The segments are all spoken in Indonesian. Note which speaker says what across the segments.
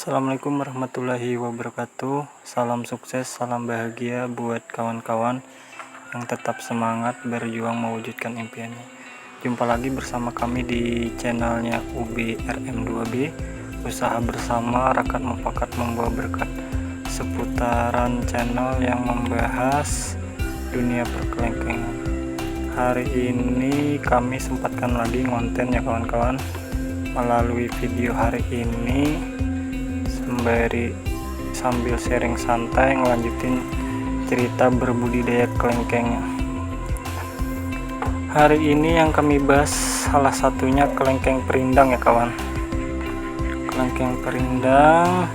Speaker 1: Assalamualaikum warahmatullahi wabarakatuh. Salam sukses, salam bahagia buat kawan-kawan yang tetap semangat berjuang mewujudkan impiannya. Jumpa lagi bersama kami di channelnya UBRM2B, usaha bersama rakat mufakat membawa berkat, seputaran channel yang membahas dunia perkelengkengan. Hari ini kami sempatkan lagi konten ya kawan-kawan. Melalui video hari ini sembari sambil sharing santai ngelanjutin cerita berbudidaya kelengkengnya. Hari ini yang kami bahas salah satunya kelengkeng perindang ya kawan. Kelengkeng perindang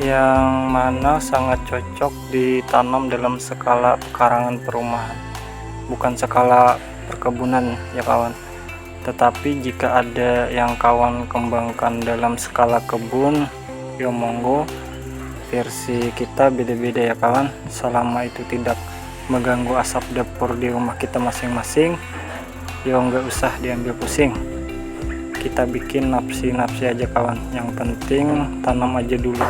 Speaker 1: yang mana sangat cocok ditanam dalam skala pekarangan perumahan, bukan skala perkebunan ya kawan. Tetapi jika ada yang kawan kembangkan dalam skala kebun, ya monggo, versi kita beda-beda ya kawan. Selama itu tidak mengganggu asap dapur di rumah kita masing-masing, ya nggak usah diambil pusing. Kita bikin napsi-napsi aja kawan, yang penting tanam aja dulu.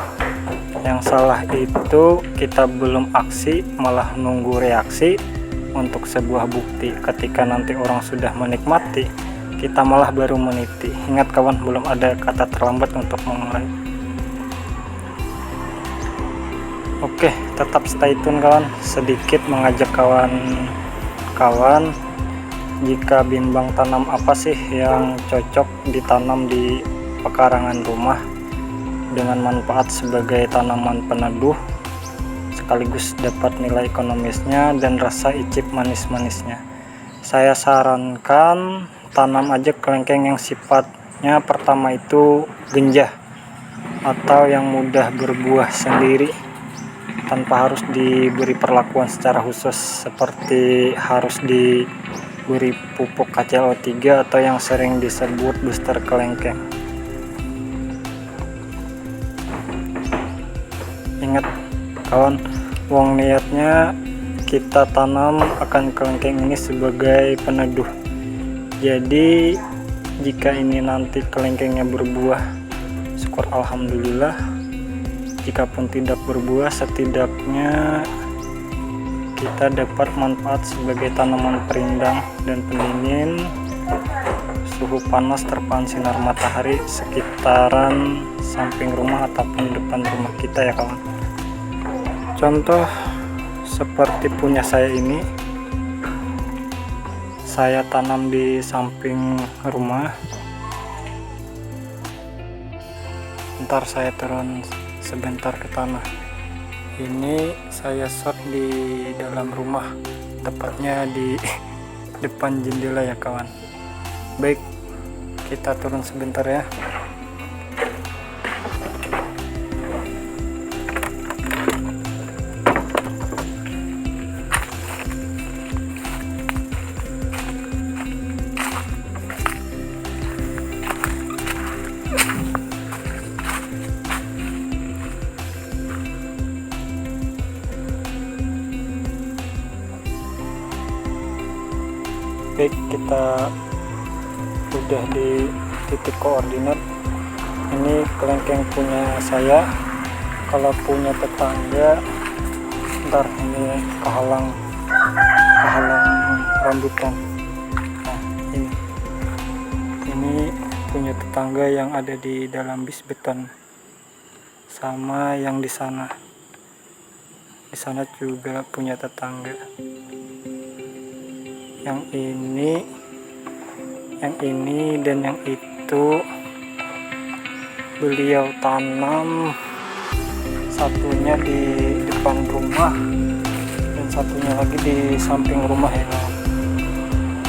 Speaker 1: Yang salah itu kita belum aksi, malah nunggu reaksi untuk sebuah bukti. Ketika nanti orang sudah menikmati, kita malah baru meniti. Ingat kawan, belum ada kata terlambat untuk memulai. Oke, tetap stay tune kawan. Sedikit mengajak kawan-kawan, jika bimbang tanam apa sih yang cocok ditanam di pekarangan rumah dengan manfaat sebagai tanaman peneduh, sekaligus dapat nilai ekonomisnya dan rasa icip manis-manisnya. Saya sarankan tanam aja kelengkeng yang sifatnya pertama itu genjah atau yang mudah berbuah sendiri tanpa harus diberi perlakuan secara khusus, seperti harus diberi pupuk KCLO3 atau yang sering disebut booster kelengkeng. Ingat kawan, wong niatnya kita tanam akan kelengkeng ini sebagai peneduh. Jadi jika ini nanti kelengkengnya berbuah, syukur alhamdulillah. Jika pun tidak berbuah, setidaknya kita dapat manfaat sebagai tanaman perindang dan pendingin suhu panas terpaan sinar matahari sekitaran samping rumah ataupun depan rumah kita ya kawan. Contoh seperti punya saya ini, saya tanam di samping rumah. Ntar saya turun sebentar ke tanah. Ini saya shot di dalam rumah, tepatnya di depan jendela ya kawan. Baik, kita turun sebentar ya. Baik, kita udah di titik koordinat. Ini kelengkeng punya saya. Kalau punya tetangga, ntar ini kehalang rambutan. Nah, ini punya tetangga yang ada di dalam bis beton, sama yang di sana. Di sana juga punya tetangga. Yang ini dan yang itu beliau tanam, satunya di depan rumah dan satunya lagi di samping rumah ya.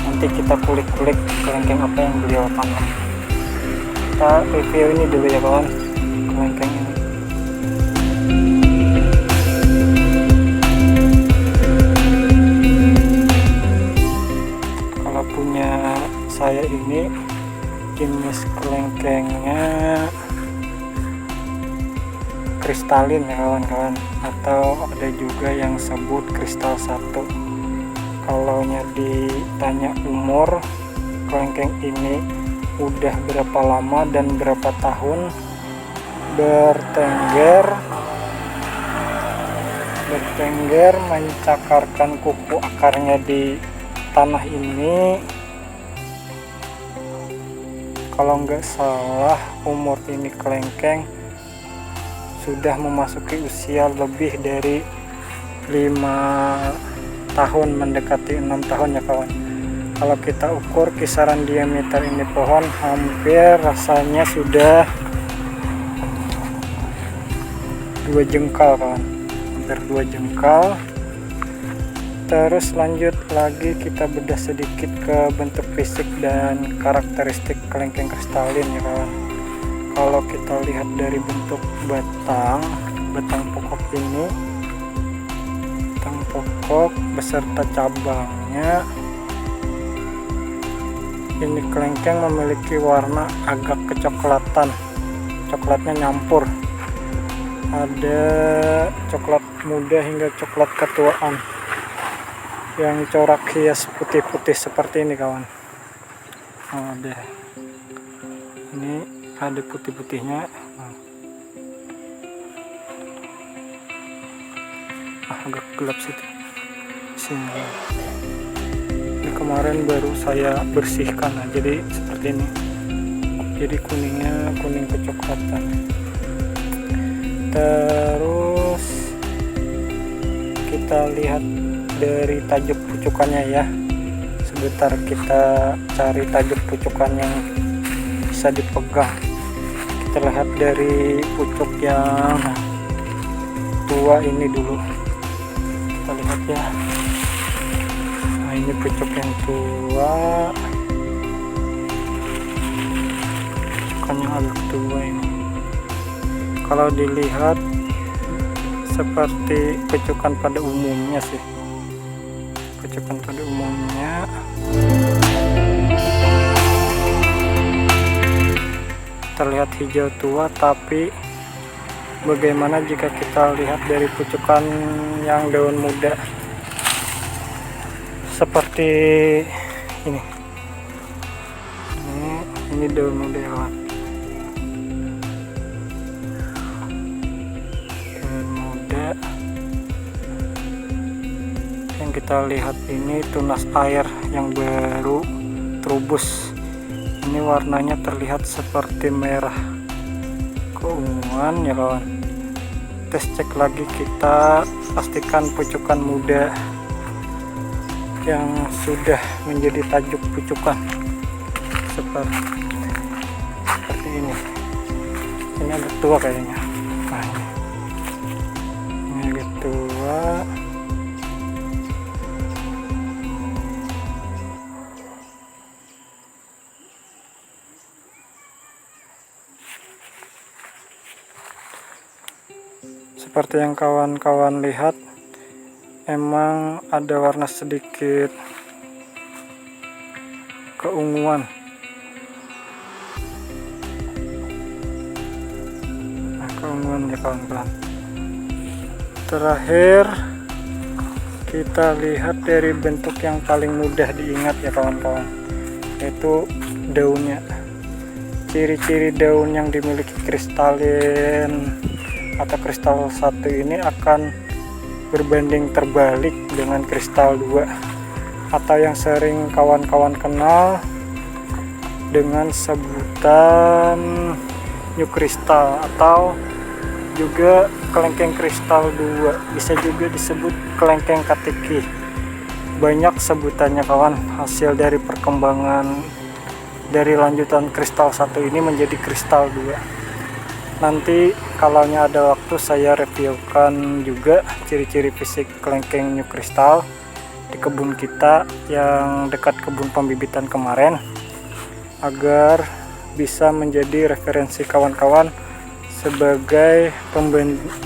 Speaker 1: Nanti kita kulik-kulik kelengkeng apa yang beliau tanam. Kita review ini dulu ya kawan, kelengkeng ini. Saya ini jenis kelengkengnya kristalin ya kawan-kawan, atau ada juga yang sebut kristal 1. Kalau ditanya umur, kelengkeng ini udah berapa lama dan berapa tahun bertengger mencakarkan kuku akarnya di tanah ini. Kalau nggak salah umur ini kelengkeng sudah memasuki usia lebih dari 5 tahun, mendekati 6 tahun ya kawan. Kalau kita ukur kisaran diameter ini pohon hampir rasanya sudah 2 jengkal kawan, hampir 2 jengkal. Terus lanjut lagi kita bedah sedikit ke bentuk fisik dan karakteristik kelengkeng kristalin ya kawan. Kalau kita lihat dari bentuk batang pokok ini, batang pokok beserta cabangnya, ini kelengkeng memiliki warna agak kecoklatan, coklatnya nyampur, ada coklat muda hingga coklat ketuaan yang corak hias putih-putih seperti ini kawan. Ada ini, ada putih-putihnya. Agak gelap situ sini. Ini kemarin baru saya bersihkan, jadi seperti ini, jadi kuningnya kuning kecoklatan. Terus kita lihat dari tajuk pucukannya ya. Sebentar kita cari tajuk pucukan yang bisa dipegang. Kita lihat dari pucuk yang tua ini dulu, kita lihat ya. Nah, ini pucuk yang tua, pucukannya agak tua ini. Kalau dilihat seperti pucukan pada umumnya sih, pucukan pada umumnya. Terlihat hijau tua, tapi bagaimana jika kita lihat dari pucukan yang daun muda seperti ini. Ini daun muda ya kawan. Daun muda yang kita lihat ini tunas air yang baru terubus. Ini warnanya terlihat seperti merah keunguan ya kawan. Tes cek lagi, kita pastikan pucukan muda yang sudah menjadi tajuk pucukan seperti ini. Ini agak tua kayaknya. Nah, ini agak tua. Seperti yang kawan-kawan lihat, emang ada warna sedikit keunguan. Nah, keunguan ya kawan-kawan. Terakhir kita lihat dari bentuk yang paling mudah diingat ya kawan-kawan, yaitu daunnya. Ciri-ciri daun yang dimiliki kristalin atau kristal 1 ini akan berbanding terbalik dengan kristal 2, atau yang sering kawan-kawan kenal dengan sebutan new kristal, atau juga kelengkeng kristal 2, bisa juga disebut kelengkeng katiki. Banyak sebutannya kawan, hasil dari perkembangan dari lanjutan kristal 1 ini menjadi kristal 2. Nanti kalaunya ada waktu saya reviewkan juga ciri-ciri fisik kelengkeng new kristal di kebun kita yang dekat kebun pembibitan kemarin, agar bisa menjadi referensi kawan-kawan sebagai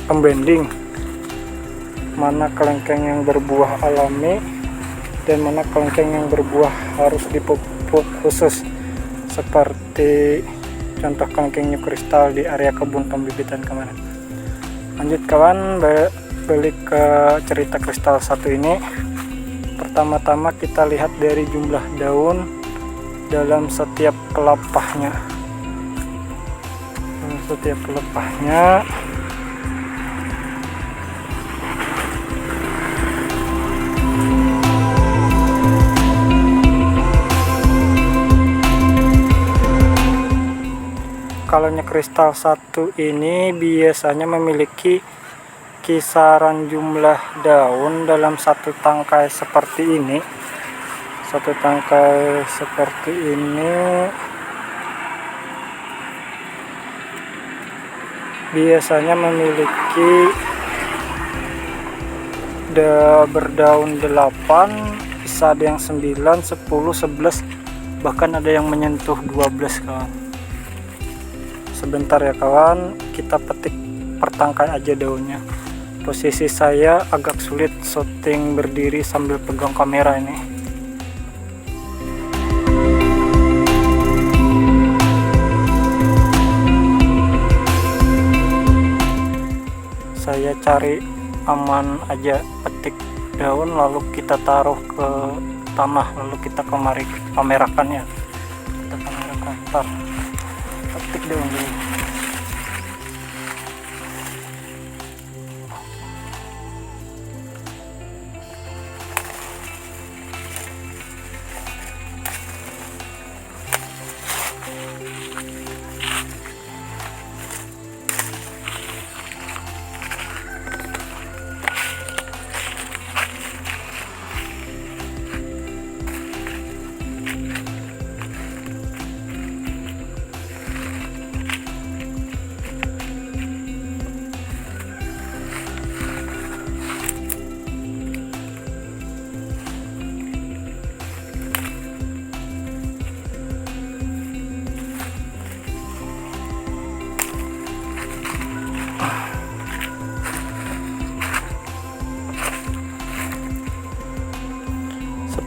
Speaker 1: pembanding mana kelengkeng yang berbuah alami dan mana kelengkeng yang berbuah harus dipupuk khusus, seperti contoh kelengkeng new kristal di area kebun pembibitan kemarin. Lanjut kawan, balik ke cerita kristal 1 ini. Pertama-tama kita lihat dari jumlah daun dalam setiap kelepahnya. Kalaunya kristal satu ini biasanya memiliki kisaran jumlah daun dalam satu tangkai seperti ini. Biasanya memiliki berdaun 8, bisa ada yang 9, 10, 11, bahkan ada yang menyentuh 12 kawan. Sebentar ya kawan, kita petik per tangkai aja daunnya. Posisi saya agak sulit syuting berdiri sambil pegang kamera ini. Saya cari aman aja, petik daun lalu kita taruh ke tanah, lalu kita kamerakan ya. Kita kamerakan, ntar petik daun dulu.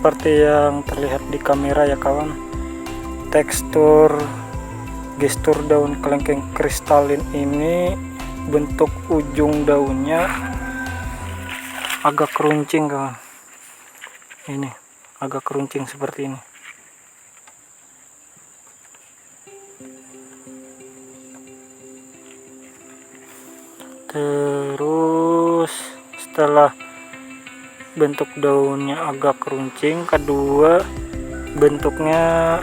Speaker 1: Seperti yang terlihat di kamera ya kawan, gestur daun kelengkeng kristalin ini, bentuk ujung daunnya agak keruncing kawan. Ini agak keruncing seperti ini. Terus setelah bentuk daunnya agak keruncing, kedua bentuknya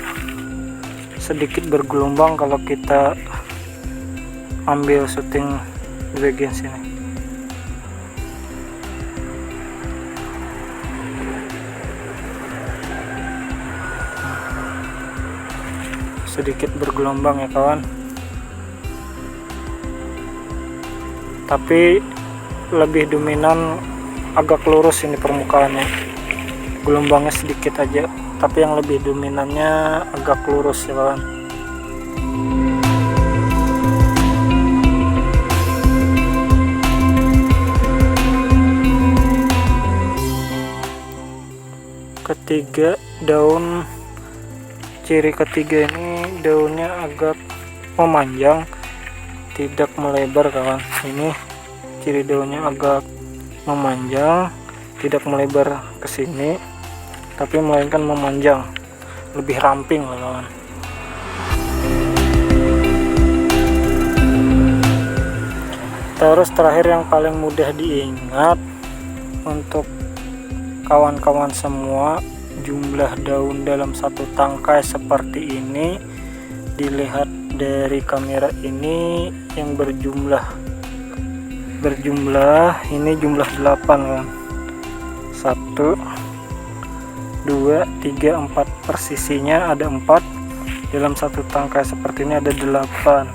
Speaker 1: sedikit bergelombang kalau kita ambil syuting di bagian sini. Sedikit bergelombang ya kawan, tapi lebih dominan agak lurus ini permukaannya, gelombangnya sedikit aja, tapi yang lebih dominannya agak lurus ya kawan. Ketiga, ciri ketiga ini daunnya agak memanjang, tidak melebar kawan. Ini ciri daunnya agak memanjang, tidak melebar ke sini, tapi melainkan memanjang, lebih ramping lah kawan. Terus terakhir yang paling mudah diingat untuk kawan-kawan semua, jumlah daun dalam satu tangkai seperti ini, dilihat dari kamera ini yang berjumlah ini jumlah 8 kan. 1 2 3 4, persisinya ada 4, dalam satu tangkai seperti ini ada 8.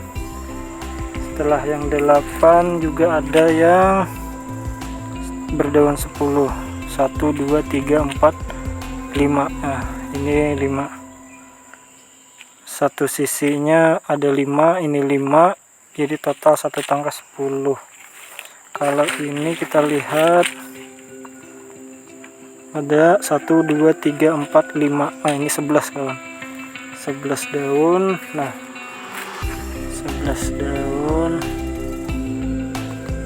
Speaker 1: Setelah yang 8 juga ada yang berdaun 10. 1 2 3 4 5. Nah ini 5, satu sisinya ada 5, ini 5, jadi total satu tangkai 10. Kalau ini kita lihat ada 1 2 3 4 5. Nah ini 11 kawan, 11 daun. Nah 11 daun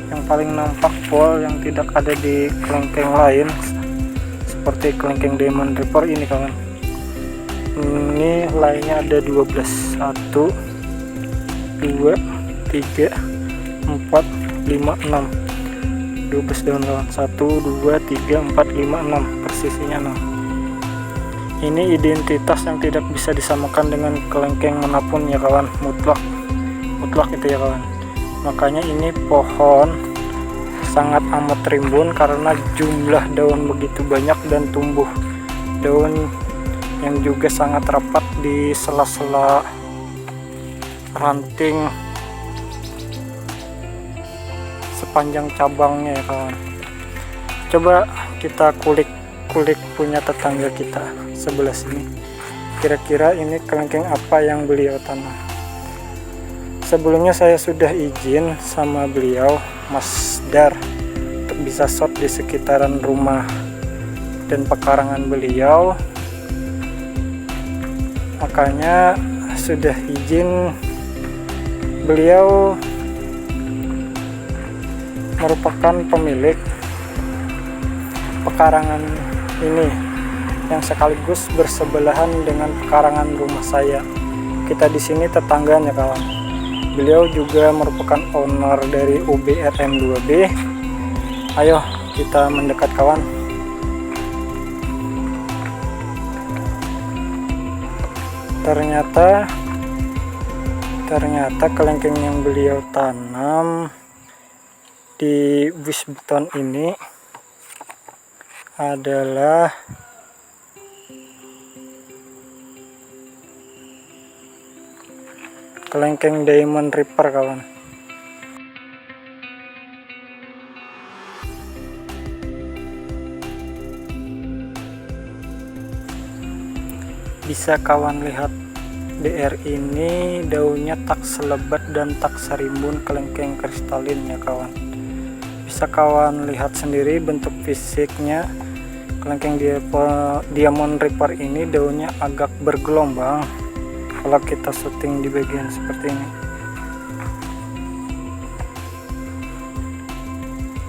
Speaker 1: yang paling nampak pol yang tidak ada di kelengkeng lain seperti kelengkeng Diamond Reaper ini kawan. ini lainnya ada 12, 1 2 3 4 5 6, 12 daun kawan. 1 2 3 4 5 6, persisinya 6. Ini identitas yang tidak bisa disamakan dengan kelengkeng manapun ya kawan, mutlak itu ya kawan. Makanya ini pohon sangat amat rimbun karena jumlah daun begitu banyak dan tumbuh daun yang juga sangat rapat di sela-sela ranting sepanjang cabangnya ya kawan. Coba kita kulik punya tetangga kita sebelah sini, kira-kira ini kelengkeng apa yang beliau tanam. Sebelumnya saya sudah izin sama beliau, Mas Dar, untuk bisa shot di sekitaran rumah dan pekarangan beliau. Makanya sudah izin, beliau merupakan pemilik pekarangan ini yang sekaligus bersebelahan dengan pekarangan rumah saya. Kita di sini tetangganya kawan. Beliau juga merupakan owner dari UBRM2B. Ayo kita mendekat kawan. Ternyata kelengkeng yang beliau tanam di bus beton ini adalah kelengkeng Diamond Reaper kawan. Bisa kawan lihat, DR ini daunnya tak selebat dan tak serimbun kelengkeng kristalin ya kawan. Bisa kawan lihat sendiri bentuk fisiknya. Kelengkeng Diamond Reaper ini daunnya agak bergelombang kalau kita syuting di bagian seperti ini.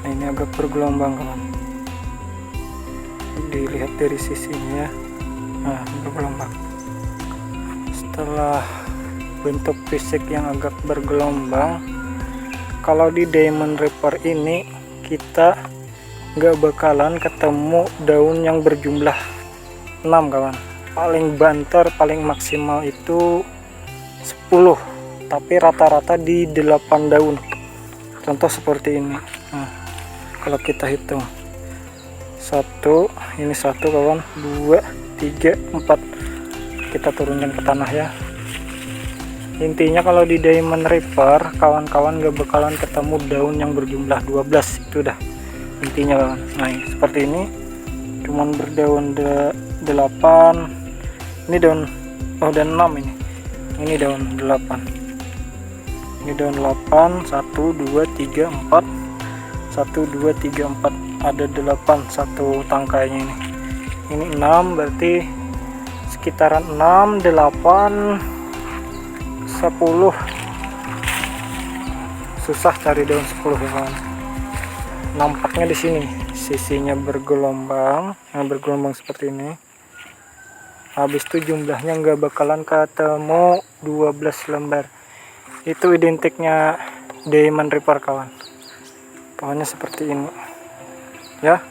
Speaker 1: Nah, ini agak bergelombang kawan, dilihat dari sisinya ya. Nah, bergelombang. Setelah bentuk fisik yang agak bergelombang, kalau di Diamond Reaper ini kita nggak bakalan ketemu daun yang berjumlah 6 kawan. Paling banter, paling maksimal itu 10, tapi rata-rata di 8 daun. Contoh seperti ini. Nah, kalau kita hitung 1, ini 1 kawan, 2 3 4, kita turunkan ke tanah ya. Intinya kalau di Diamond Reaper kawan-kawan gak bakalan ketemu daun yang berjumlah 12, itu dah intinya kawan. Nah, seperti ini cuman berdaun 8. Ini daun dan 6 ini daun 8. Ini daun 8, 1 2 3 4, 1 2 3 4, ada 8 satu tangkainya ini. Ini 6, berarti sekitaran 6 8 10. Susah cari daun 10 ya kawan. Nampaknya di sini sisinya bergelombang, yang bergelombang seperti ini. Habis itu jumlahnya nggak bakalan ketemu 12 lembar. Itu identiknya Diamond Reaper kawan. Pokoknya seperti ini ya.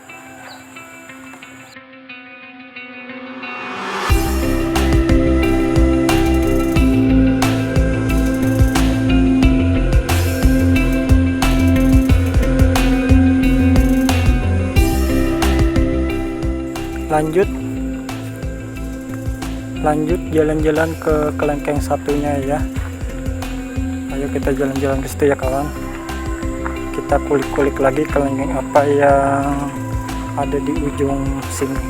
Speaker 1: Lanjut jalan-jalan ke kelengkeng satunya ya. Ayo kita jalan-jalan ke situ ya kawan. Kita kulik-kulik lagi kelengkeng apa yang ada di ujung sini.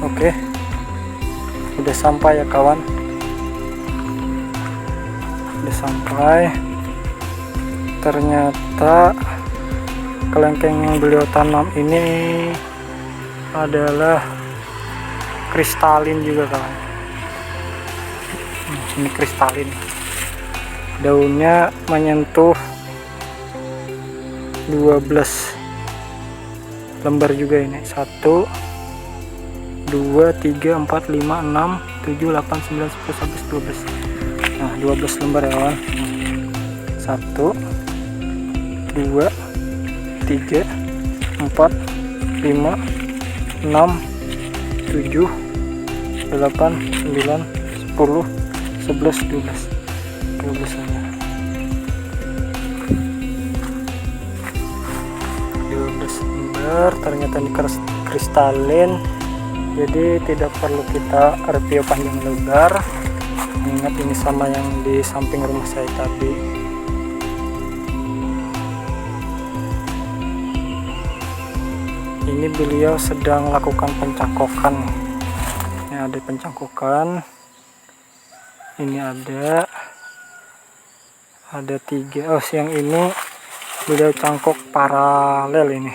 Speaker 1: Oke, udah sampai ya kawan. Udah sampai. Ternyata kelengkeng yang beliau tanam ini adalah kristalin juga kawan. Ini kristalin, daunnya menyentuh 12 lembar juga ini. 1 2 3 4 5 6 7 8 9 10 11 12. Nah 12 lembar ya kawan. 1 2 3 4 5 6 7 8 9 10 11 12 aja. 12 lembar, ternyata ini kristalin, jadi tidak perlu kita review panjang lebar. Ingat ini sama yang di samping rumah saya tadi. Ini beliau sedang lakukan pencangkokan. Ini ada pencangkokan. Ini ada 3. Oh, yang ini beliau cangkok paralel ini.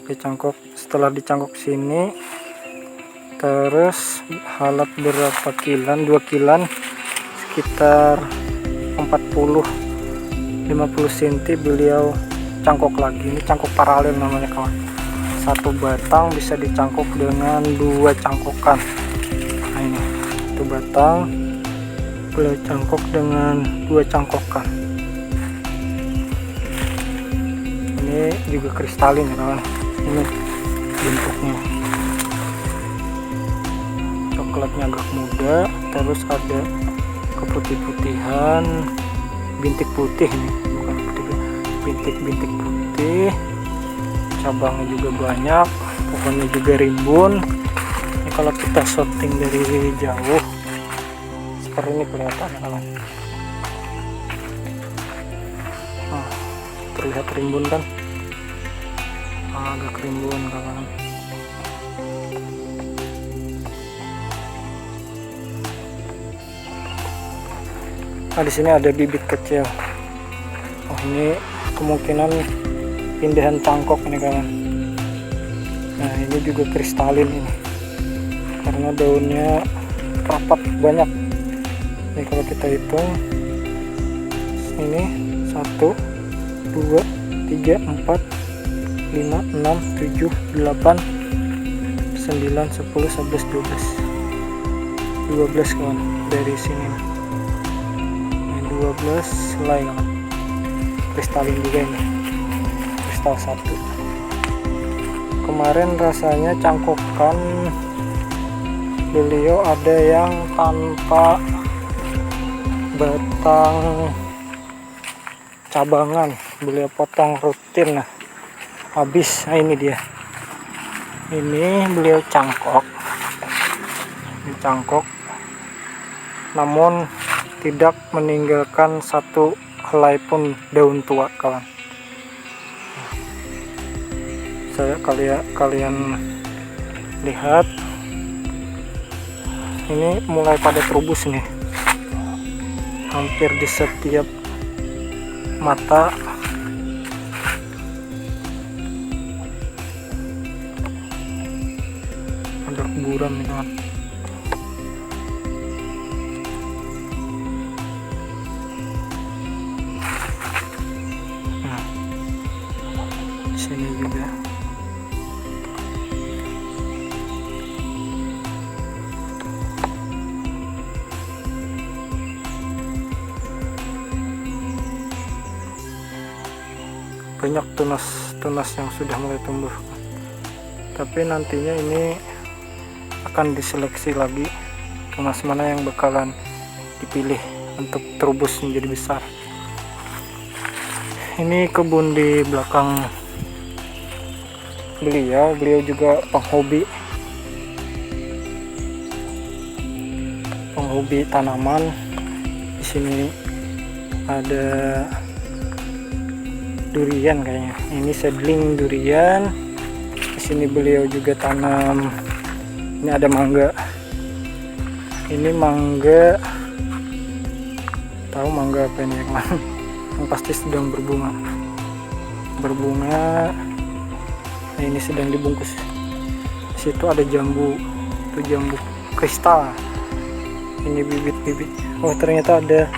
Speaker 1: Dicangkok, setelah dicangkok sini, terus halat berapa kilan? 2 kilan, sekitar 40-50 cm beliau cangkok lagi. Ini cangkok paralel namanya kawan. Satu batang bisa dicangkok dengan 2 cangkokan. Nah ini, 1 batang beliau cangkok dengan 2 cangkokan. Ini juga kristalin ya kawan. Ini bentuknya coklatnya agak muda, terus ada keputih-putihan, bintik putih ini, bukan putih, bintik-bintik putih. Cabangnya juga banyak, pokoknya juga rimbun. Ini kalau kita shooting dari jauh seperti ini kelihatan kawan. Nah, terlihat rimbun kan? Agak rimbun kawan. Nah, di sini ada bibit kecil. Oh, ini kemungkinan pindahan cangkok ini kawan. Nah ini juga kristalin ini, karena daunnya rapat banyak. Ini kalau kita hitung, ini 1 2 3 4 5 6 7 8 9 10 11 12 12 kawan dari sini. Ini 12 selai kawan. Kristalin juga ini, kristal 1. Kemarin rasanya cangkokan beliau ada yang tanpa batang cabangan, beliau potong rutin. Nah habis. Nah ini dia, ini beliau cangkok, dicangkok namun tidak meninggalkan satu helai pun daun tua kawan. Saya kalian lihat, ini mulai pada terubus nih, hampir di setiap mata. Ada kuburan nih kawan. Nah, sini juga. Banyak tunas yang sudah mulai tumbuh, tapi nantinya ini akan diseleksi lagi tunas mana yang bakalan dipilih untuk terubus menjadi besar. Ini kebun di belakang beliau juga penghobi tanaman. Di sini ada durian kayaknya, ini seedling durian. Di sini beliau juga tanam, ini ada mangga. Ini mangga, tahu mangga apa ini ya kawan? Yang pasti sedang berbunga. Nah, ini sedang dibungkus. Di situ ada jambu, itu jambu kristal. Ini bibit-bibit. Oh ternyata ada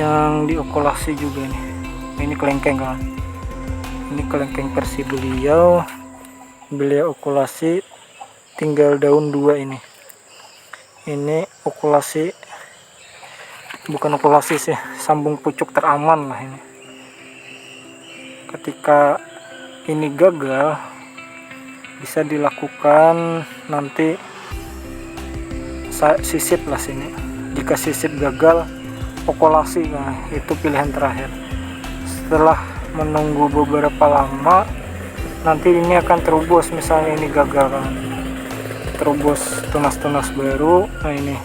Speaker 1: yang diokulasi juga nih. Ini kelengkeng kan, ini kelengkeng versi beliau okulasi tinggal daun 2 ini okulasi, bukan okulasi sih, sambung pucuk teraman lah ini. Ketika ini gagal, bisa dilakukan nanti sisip lah sini. Jika sisip gagal, okulasi, nah itu pilihan terakhir. Setelah menunggu beberapa lama, nanti ini akan terubus. Misalnya ini gagal kan, terubus tunas-tunas baru. Nah ini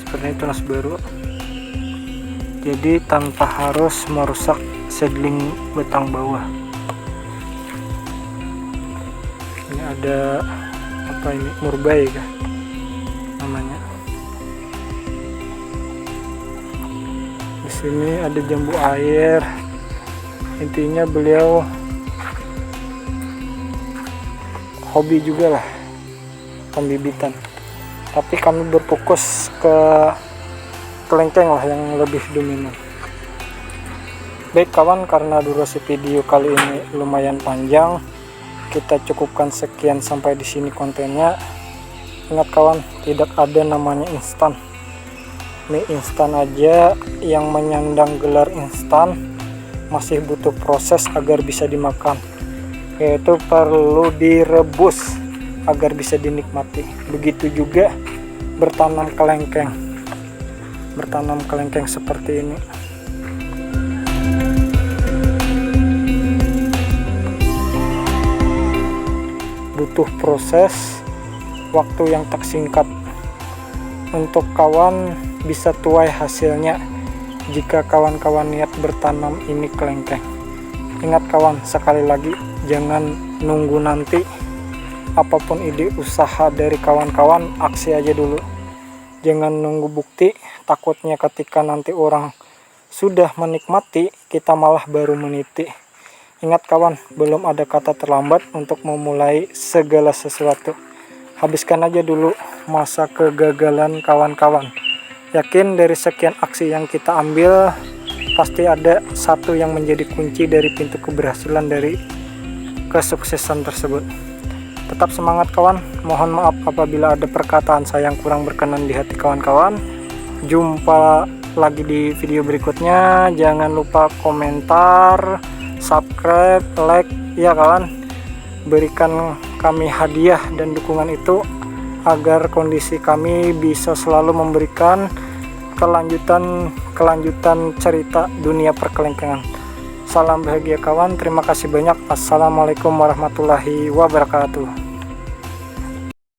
Speaker 1: seperti ini tunas baru, jadi tanpa harus merusak seedling batang bawah. Ini ada apa ini, murbei kah namanya. Di sini ada jambu air. Intinya beliau hobi juga lah pembibitan, tapi kami berfokus ke kelengkeng lah yang lebih dominan. Baik kawan, karena durasi video kali ini lumayan panjang, kita cukupkan sekian sampai di sini kontennya. Ingat kawan, tidak ada namanya instan. Mie instan aja yang menyandang gelar instan masih butuh proses agar bisa dimakan, yaitu perlu direbus agar bisa dinikmati. Begitu juga bertanam kelengkeng seperti ini. Butuh proses waktu yang tak singkat untuk kawan bisa tuai hasilnya jika kawan-kawan niat bertanam ini kelengkeng. Ingat kawan, sekali lagi, jangan nunggu nanti. Apapun ide usaha dari kawan-kawan, aksi aja dulu. Jangan nunggu bukti, takutnya ketika nanti orang sudah menikmati, kita malah baru meniti. Ingat kawan, belum ada kata terlambat untuk memulai segala sesuatu. Habiskan aja dulu masa kegagalan kawan-kawan. Yakin dari sekian aksi yang kita ambil, pasti ada satu yang menjadi kunci dari pintu keberhasilan dari kesuksesan tersebut. Tetap semangat kawan. Mohon maaf apabila ada perkataan saya yang kurang berkenan di hati kawan-kawan. Jumpa lagi di video berikutnya. Jangan lupa komentar, subscribe, like ya kawan. Berikan kami hadiah dan dukungan itu agar kondisi kami bisa selalu memberikan kelanjutan cerita dunia perkelengkengan. Salam bahagia kawan, terima kasih banyak. Assalamualaikum warahmatullahi wabarakatuh.